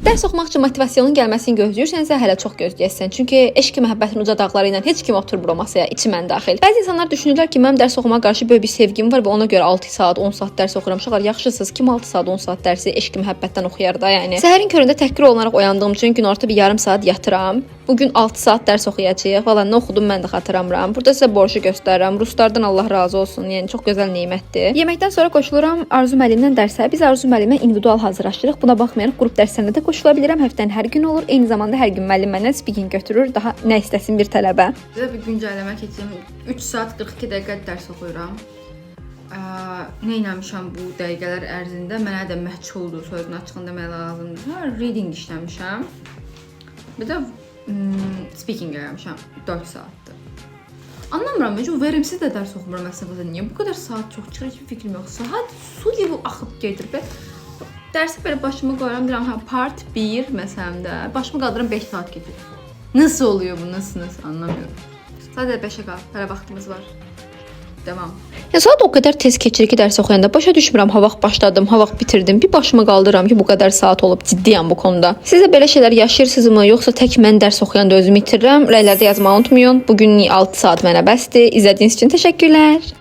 Dərs oxumaq üçün motivasyonun gəlməsini gözləyirsənsə, hələ çox gözləyəsən. Çünki eşq məhəbbətin uca dağları ilə heç kim oturmur o masaya, içimən daxil. Bəzi insanlar düşünürlər ki, mənim dərs oxumağa qarşı böyük bir sevgim var və ona görə 6 saat, 10 saat dərs oxuyuram. Şaqar, yaxşısınız. Kim 6 saat, 10 saat dərsi eşq məhəbbətdən oxuyar da, yəni. Səhərin köründə təhqir olunaraq oyandığım üçün günorta bir yarım saat yatıram. Bugün 6 saat dərs oxuyacağıq. Valla nə oxudum mən də xatırlamıram. Burada sizə borcu göstərirəm. Ruslardan Allah razı olsun. Yəni çox gözəl nemətdir. Yeməkdən sonra qoşuluram Arzu müəllimlə dərsə. Biz Arzu müəllimə individual hazırlaşırıq. Buna baxmayaraq qrup dərslərində də qoşula bilirəm. Həftənin hər gün olur. Eyni zamanda hər gün müəllim məndən speaking götürür. Daha nə istəsin bir tələbə. Bizə bir güncəlləmə keçim. 3 saat 42 dəqiqə dərs oxuyuram. Nə etmişəm bu dəqiqələr ərzində? Mənə də məchuldur sözün açığında demək lazımdır. Reading işləmişəm. Bir də speaking eləmişəm 4 saatdır. Anlamıram, necə verimsiz də dərs oxumuram əslində. Niyə bu qədər saat çox çıxır ki, fikrim yox. Saat su gibi axıb gedir. Dərsi belə başıma qoyuram, deyirəm, part 1 məsələn də. Başımı qaldırıram 5 saat gedir. Nasıl oluyor bu? Nasıl anlamıyorum. Sadəcə 5-ə qal. Hələ vaxtımız var. Devam. Ya saat o qədər tez keçir ki, dərs oxuyanda başa düşmürəm, ha vaxt başladım, ha vaxt bitirdim. Bir başımı qaldırıram ki, bu qədər saat olub, ciddiyəm bu konuda. Siz də belə şeylər yaşayırsınızmı, yoxsa tək mən dərs oxuyanda özümü itirirəm? Rəylərdə yazmağı unutmayın. Bugün 6 saat mənə bəsdir. İzlədiyiniz üçün təşəkkürlər.